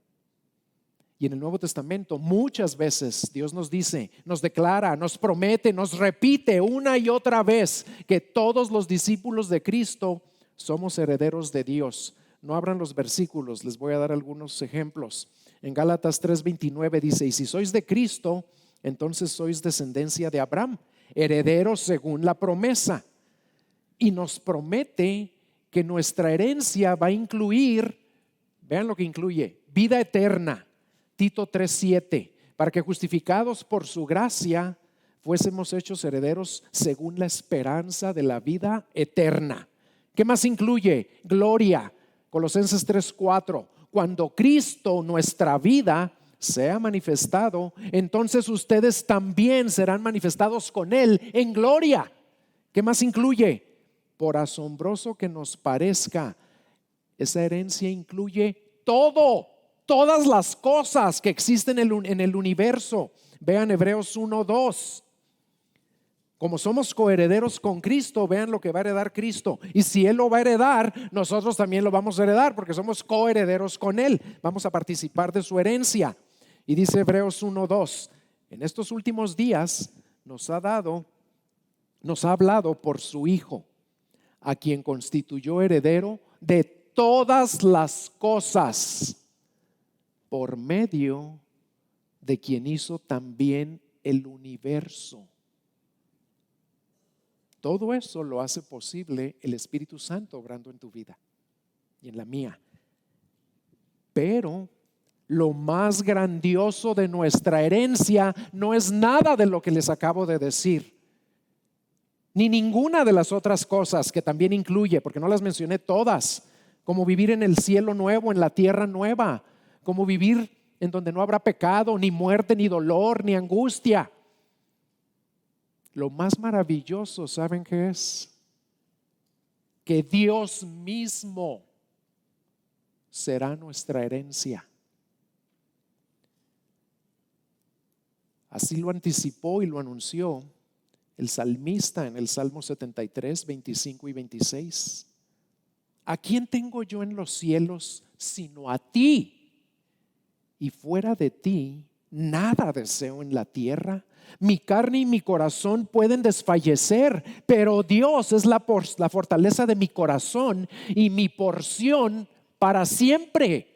Y en el Nuevo Testamento muchas veces Dios nos dice, nos declara, nos promete, nos repite una y otra vez que todos los discípulos de Cristo somos herederos de Dios. No abran los versículos, les voy a dar algunos ejemplos. En Gálatas 3:29 dice: y si sois de Cristo, entonces sois descendencia de Abraham, herederos según la promesa. Y nos promete que nuestra herencia va a incluir, vean lo que incluye: vida eterna. Tito 3:7, para que justificados por su gracia fuésemos hechos herederos según la esperanza de la vida eterna. ¿Qué más incluye? Gloria. Colosenses 3:4, cuando Cristo, nuestra vida, sea manifestado, entonces ustedes también serán manifestados con Él en gloria. ¿Qué más incluye? Por asombroso que nos parezca, esa herencia incluye todo, todas las cosas que existen en el universo. Vean Hebreos 1:2. Como somos coherederos con Cristo, vean lo que va a heredar Cristo. Y si Él lo va a heredar, nosotros también lo vamos a heredar, porque somos coherederos con Él. Vamos a participar de su herencia. Y dice Hebreos 1:2, en estos últimos días nos ha hablado por su Hijo, a quien constituyó heredero de todas las cosas, por medio de quien hizo también el universo. Todo eso lo hace posible el Espíritu Santo obrando en tu vida y en la mía. Pero lo más grandioso de nuestra herencia no es nada de lo que les acabo de decir, ni ninguna de las otras cosas que también incluye, porque no las mencioné todas, como vivir en el cielo nuevo, en la tierra nueva, como vivir en donde no habrá pecado, ni muerte, ni dolor, ni angustia. Lo más maravilloso, ¿saben qué es? Que Dios mismo será nuestra herencia. Así lo anticipó y lo anunció el salmista en el Salmo 73, 25 y 26. ¿A quién tengo yo en los cielos sino a ti? Y fuera de ti, nada deseo en la tierra. Mi carne y mi corazón pueden desfallecer, pero Dios es la fortaleza de mi corazón y mi porción para siempre.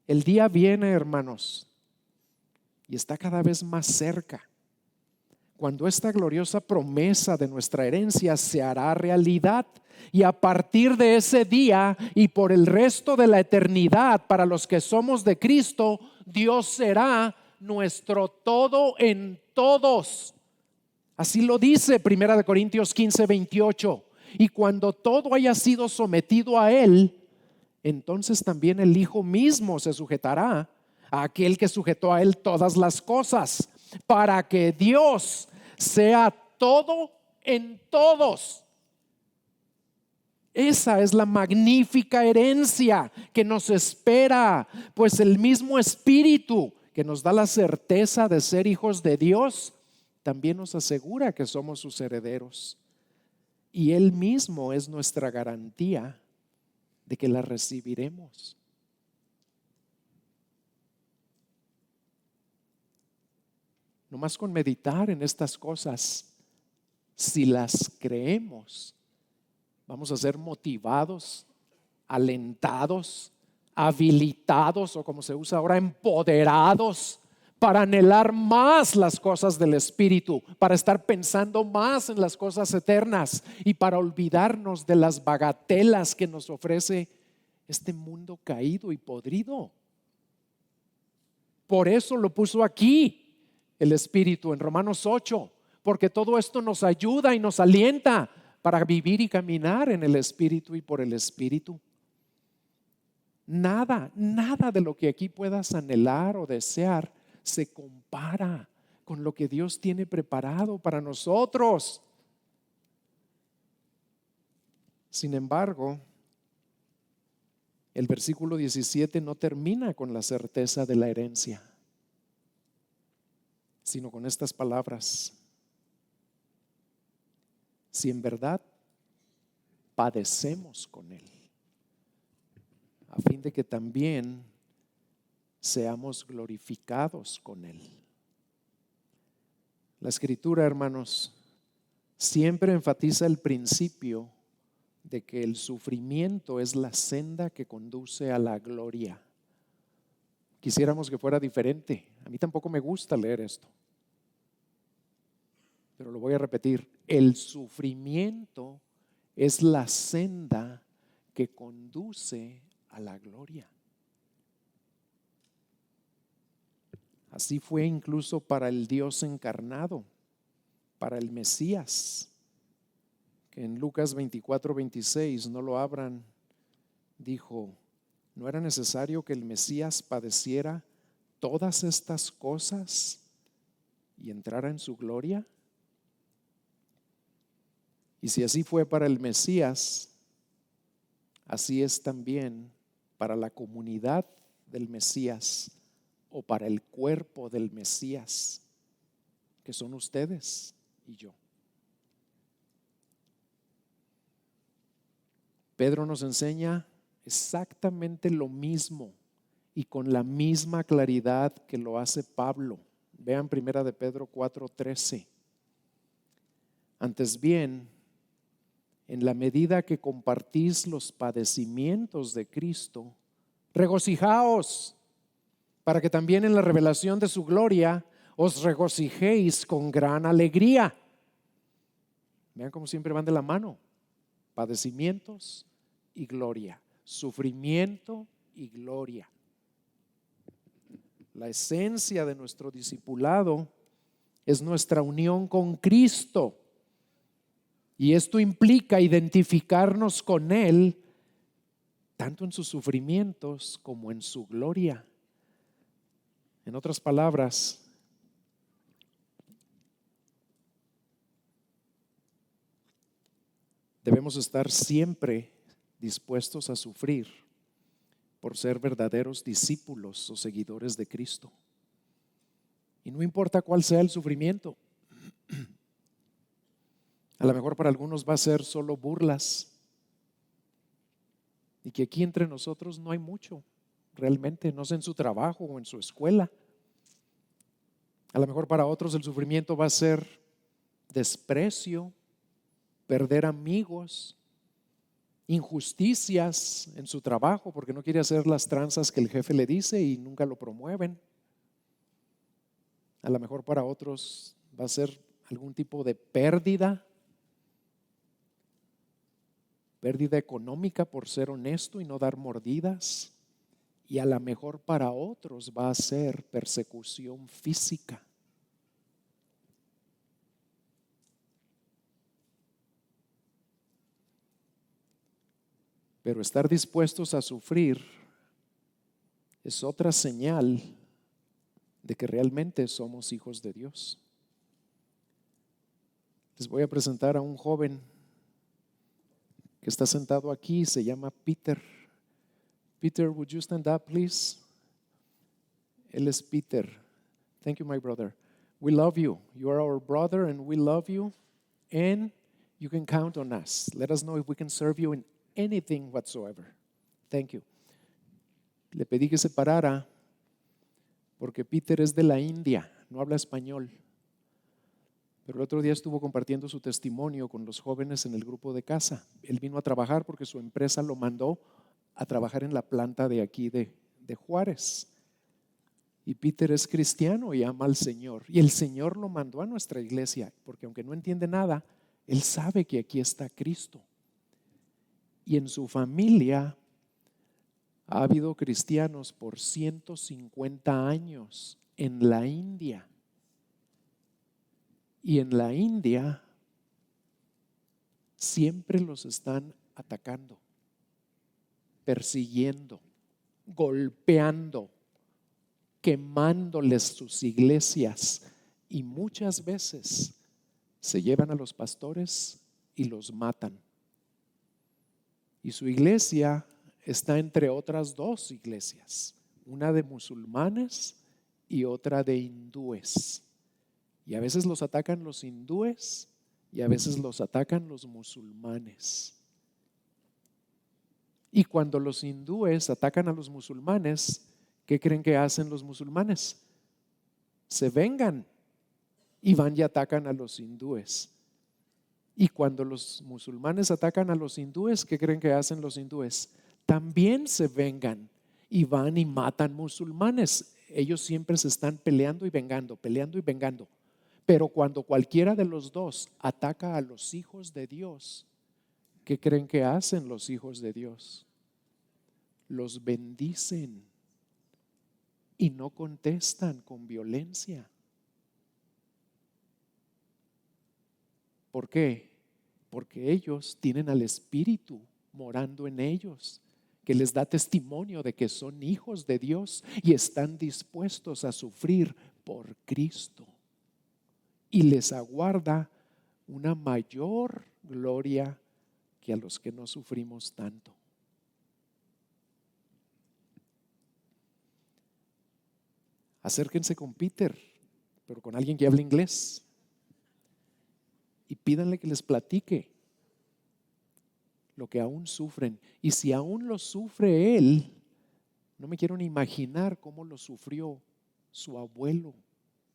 El día viene, hermanos, y está cada vez más cerca, cuando esta gloriosa promesa de nuestra herencia se hará realidad. Y a partir de ese día y por el resto de la eternidad, para los que somos de Cristo, Dios será nuestro todo en todos. Así lo dice 1 Corintios 15, 28. Y cuando todo haya sido sometido a Él, entonces también el Hijo mismo se sujetará a aquel que sujetó a Él todas las cosas, para que Dios sea todo en todos. Esa es la magnífica herencia que nos espera, pues el mismo Espíritu que nos da la certeza de ser hijos de Dios, también nos asegura que somos sus herederos. Y Él mismo es nuestra garantía de que la recibiremos. Nomás con meditar en estas cosas, si las creemos, vamos a ser motivados, alentados, habilitados, o como se usa ahora, empoderados para anhelar más las cosas del Espíritu, para estar pensando más en las cosas eternas y para olvidarnos de las bagatelas que nos ofrece este mundo caído y podrido. Por eso lo puso aquí el Espíritu en Romanos 8, porque todo esto nos ayuda y nos alienta para vivir y caminar en el Espíritu y por el Espíritu. Nada de lo que aquí puedas anhelar o desear se compara con lo que Dios tiene preparado para nosotros. Sin embargo, el versículo 17 no termina con la certeza de la herencia, sino con estas palabras: si en verdad padecemos con Él, a fin de que también seamos glorificados con Él. La Escritura, hermanos, siempre enfatiza el principio de que el sufrimiento es la senda que conduce a la gloria. Quisiéramos que fuera diferente. A mí tampoco me gusta leer esto, pero lo voy a repetir: el sufrimiento es la senda que conduce a la gloria. Así fue incluso para el Dios encarnado, para el Mesías, que en Lucas 24, 26, no lo abran, dijo: ¿no era necesario que el Mesías padeciera todas estas cosas y entrara en su gloria? Y si así fue para el Mesías, así es también para la comunidad del Mesías, o para el cuerpo del Mesías, que son ustedes y yo. Pedro nos enseña exactamente lo mismo y con la misma claridad que lo hace Pablo. Vean 1 de Pedro 4:13. Antes bien, en la medida que compartís los padecimientos de Cristo, regocijaos, para que también en la revelación de su gloria os regocijéis con gran alegría. Vean cómo siempre van de la mano: padecimientos y gloria, sufrimiento y gloria. La esencia de nuestro discipulado es nuestra unión con Cristo, y esto implica identificarnos con Él tanto en sus sufrimientos como en su gloria. En otras palabras, debemos estar siempre dispuestos a sufrir por ser verdaderos discípulos o seguidores de Cristo. Y no importa cuál sea el sufrimiento. A lo mejor para algunos va a ser solo burlas. Y que aquí entre nosotros no hay mucho, realmente, no sé en su trabajo o en su escuela. A lo mejor para otros el sufrimiento va a ser desprecio, perder amigos, injusticias en su trabajo porque no quiere hacer las tranzas que el jefe le dice y nunca lo promueven. A lo mejor para otros va a ser algún tipo de pérdida económica por ser honesto y no dar mordidas. Y a lo mejor para otros va a ser persecución física. Pero estar dispuestos a sufrir es otra señal de que realmente somos hijos de Dios. Les voy a presentar a un joven que está sentado aquí, se llama Peter. Peter, would you stand up, please? Él es Peter. Thank you, my brother. We love you. You are our brother and we love you. And you can count on us. Let us know if we can serve you in anything whatsoever. Thank you. Le pedí que se parara porque Peter es de la India, no habla español. Pero el otro día estuvo compartiendo su testimonio con los jóvenes en el grupo de casa. Él vino a trabajar porque su empresa lo mandó a trabajar en la planta de aquí de Juárez. Y Peter es cristiano y ama al Señor. Y el Señor lo mandó a nuestra iglesia porque aunque no entiende nada, él sabe que aquí está Cristo. Y en su familia ha habido cristianos por 150 años en la India. Y en la India siempre los están atacando, persiguiendo, golpeando, quemándoles sus iglesias. Y muchas veces se llevan a los pastores y los matan. Y su iglesia está entre otras dos iglesias, una de musulmanes y otra de hindúes. Y a veces los atacan los hindúes y a veces los atacan los musulmanes. Y cuando los hindúes atacan a los musulmanes, ¿qué creen que hacen los musulmanes? Se vengan y van y atacan a los hindúes. Y cuando los musulmanes atacan a los hindúes, ¿qué creen que hacen los hindúes? También se vengan y van y matan musulmanes. Ellos siempre se están peleando y vengando, peleando y vengando. Pero cuando cualquiera de los dos ataca a los hijos de Dios, ¿qué creen que hacen los hijos de Dios? Los bendicen y no contestan con violencia. ¿Por qué? Porque ellos tienen al Espíritu morando en ellos, que les da testimonio de que son hijos de Dios y están dispuestos a sufrir por Cristo. Y les aguarda una mayor gloria que a los que no sufrimos tanto. Acérquense con Peter, pero con alguien que hable inglés, y pídanle que les platique lo que aún sufren. Y si aún lo sufre él, no me quiero ni imaginar cómo lo sufrió su abuelo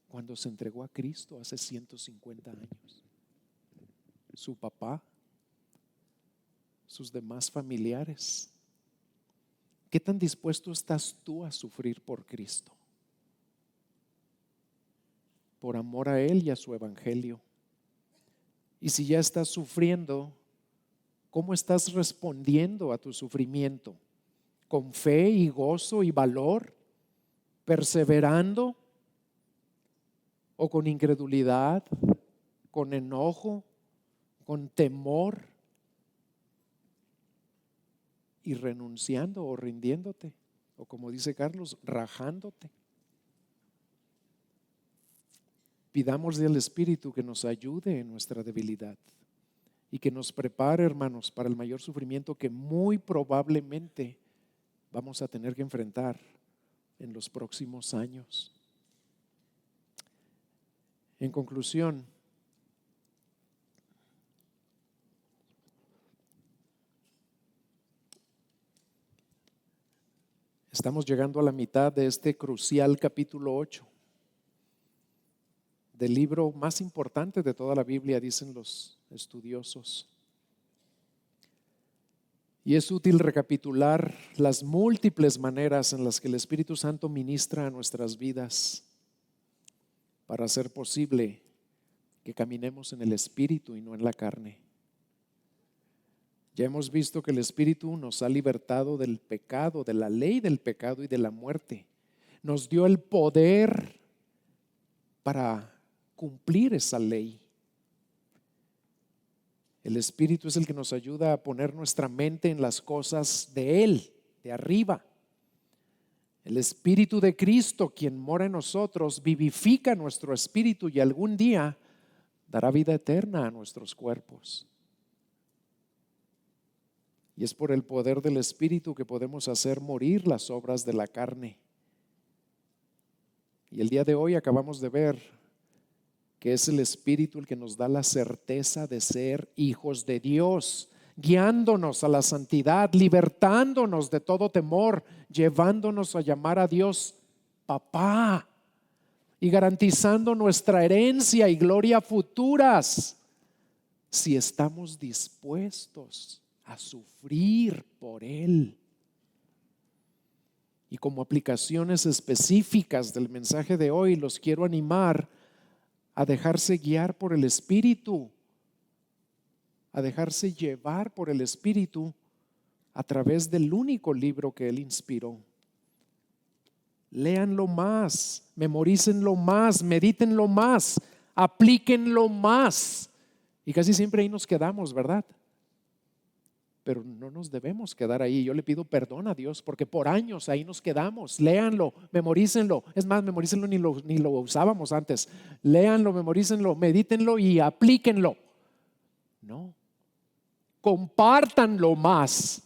cuando se entregó a Cristo hace 150 años. Su papá, sus demás familiares. ¿Qué tan dispuesto estás tú a sufrir por Cristo? Por amor a Él y a su evangelio. Y si ya estás sufriendo, ¿cómo estás respondiendo a tu sufrimiento? ¿Con fe y gozo y valor? ¿Perseverando? ¿O con incredulidad? ¿Con enojo? ¿Con temor? ¿Y renunciando o rindiéndote? O como dice Carlos, rajándote. Pidámosle al Espíritu que nos ayude en nuestra debilidad y que nos prepare, hermanos, para el mayor sufrimiento que muy probablemente vamos a tener que enfrentar en los próximos años. En conclusión, estamos llegando a la mitad de este crucial capítulo 8 del libro más importante de toda la Biblia, dicen los estudiosos. Y es útil recapitular las múltiples maneras en las que el Espíritu Santo ministra a nuestras vidas para hacer posible que caminemos en el Espíritu y no en la carne. Ya hemos visto que el Espíritu nos ha libertado del pecado, de la ley del pecado y de la muerte. Nos dio el poder para cumplir esa ley. El Espíritu es el que nos ayuda a poner nuestra mente en las cosas de Él, de arriba. El Espíritu de Cristo, quien mora en nosotros, vivifica nuestro espíritu y algún día dará vida eterna a nuestros cuerpos. Y es por el poder del Espíritu que podemos hacer morir las obras de la carne. Y el día de hoy acabamos de ver que es el Espíritu el que nos da la certeza de ser hijos de Dios, guiándonos a la santidad, libertándonos de todo temor, llevándonos a llamar a Dios papá y garantizando nuestra herencia y gloria futuras si estamos dispuestos a sufrir por Él. Y como aplicaciones específicas del mensaje de hoy, los quiero animar a dejarse guiar por el Espíritu, a dejarse llevar por el Espíritu a través del único libro que Él inspiró. Léanlo más, memorícenlo más, medítenlo más, aplíquenlo más. Y casi siempre ahí nos quedamos, ¿verdad? Pero no nos debemos quedar ahí. Yo le pido perdón a Dios porque por años ahí nos quedamos. Léanlo, memorícenlo. Es más, memorícenlo, ni lo usábamos antes. Léanlo, memorícenlo, medítenlo y aplíquenlo. No, compártanlo más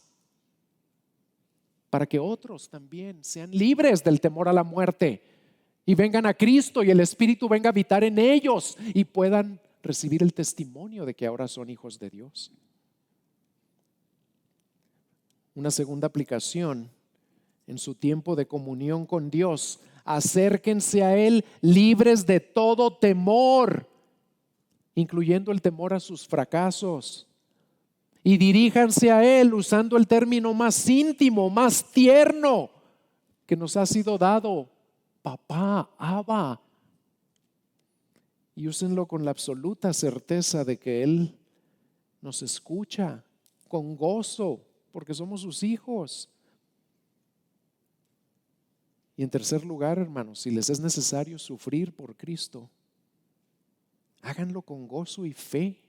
para que otros también sean libres del temor a la muerte y vengan a Cristo y el Espíritu venga a habitar en ellos y puedan recibir el testimonio de que ahora son hijos de Dios. Una segunda aplicación: en su tiempo de comunión con Dios, acérquense a Él libres de todo temor, incluyendo el temor a sus fracasos, y diríjanse a Él usando el término más íntimo, más tierno que nos ha sido dado: papá, Abba. Y úsenlo con la absoluta certeza de que Él nos escucha con gozo, porque somos sus hijos. Y en tercer lugar, hermanos, si les es necesario sufrir por Cristo, háganlo con gozo y fe,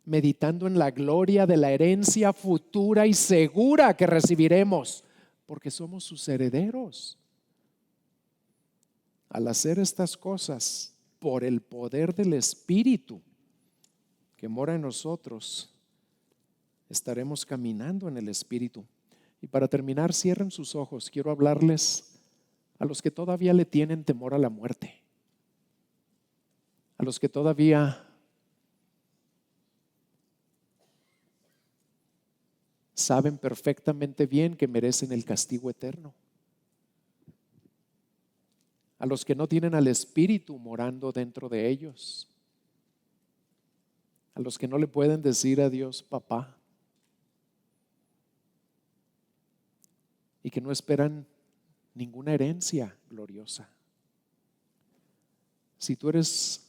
meditando en la gloria de la herencia futura y segura que recibiremos, porque somos sus herederos. Al hacer estas cosas por el poder del Espíritu que mora en nosotros, estaremos caminando en el Espíritu. Y para terminar, cierren sus ojos. Quiero hablarles a los que todavía le tienen temor a la muerte, a los que todavía saben perfectamente bien que merecen el castigo eterno, a los que no tienen al Espíritu morando dentro de ellos, a los que no le pueden decir a Dios papá, y que no esperan ninguna herencia gloriosa. Si tú eres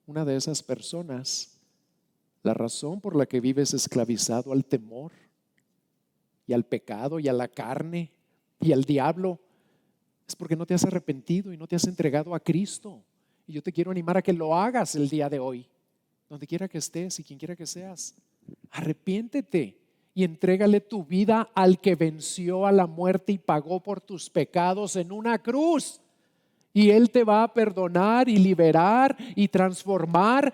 una de esas personas, la razón por la que vives esclavizado al temor y al pecado y a la carne y al diablo es porque no te has arrepentido y no te has entregado a Cristo. Y yo te quiero animar a que lo hagas el día de hoy, donde quiera que estés y quien quiera que seas. Arrepiéntete y entrégale tu vida al que venció a la muerte y pagó por tus pecados en una cruz. Y Él te va a perdonar y liberar y transformar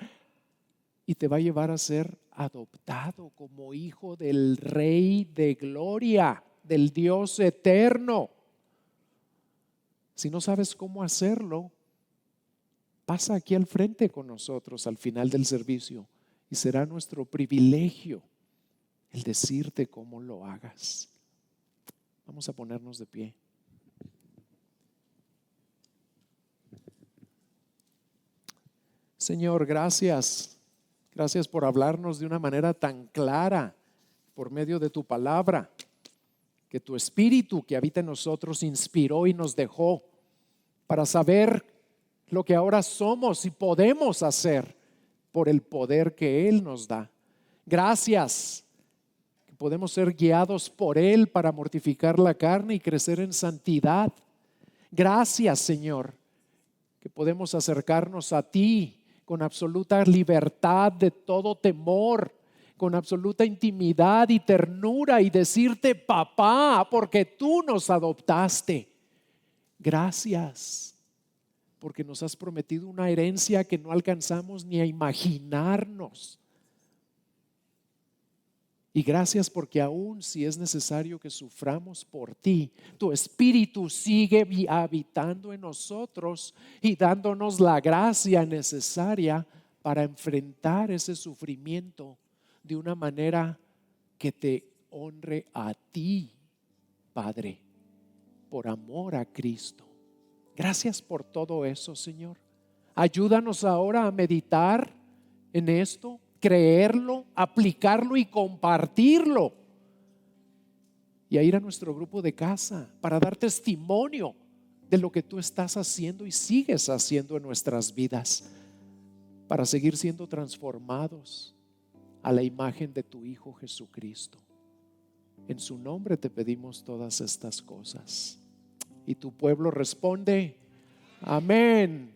y te va a llevar a ser adoptado como hijo del Rey de gloria, del Dios eterno. Si no sabes cómo hacerlo, pasa aquí al frente con nosotros al final del servicio y será nuestro privilegio el decirte cómo lo hagas. Vamos a ponernos de pie. Señor, gracias. Gracias por hablarnos de una manera tan clara por medio de tu palabra, que tu Espíritu que habita en nosotros inspiró y nos dejó para saber lo que ahora somos y podemos hacer por el poder que Él nos da. Gracias, que podemos ser guiados por Él para mortificar la carne y crecer en santidad. Gracias, Señor, que podemos acercarnos a ti con absoluta libertad de todo temor, con absoluta intimidad y ternura y decirte papá, porque tú nos adoptaste. Gracias, porque nos has prometido una herencia que no alcanzamos ni a imaginarnos. Y gracias porque aún si es necesario que suframos por ti, tu Espíritu sigue habitando en nosotros y dándonos la gracia necesaria para enfrentar ese sufrimiento de una manera que te honre a ti, Padre, por amor a Cristo. Gracias por todo eso, Señor. Ayúdanos ahora a meditar en esto, creerlo, aplicarlo y compartirlo. Y a ir a nuestro grupo de casa para dar testimonio de lo que tú estás haciendo y sigues haciendo en nuestras vidas, para seguir siendo transformados a la imagen de tu Hijo Jesucristo. En su nombre te pedimos todas estas cosas. Y tu pueblo responde, amén.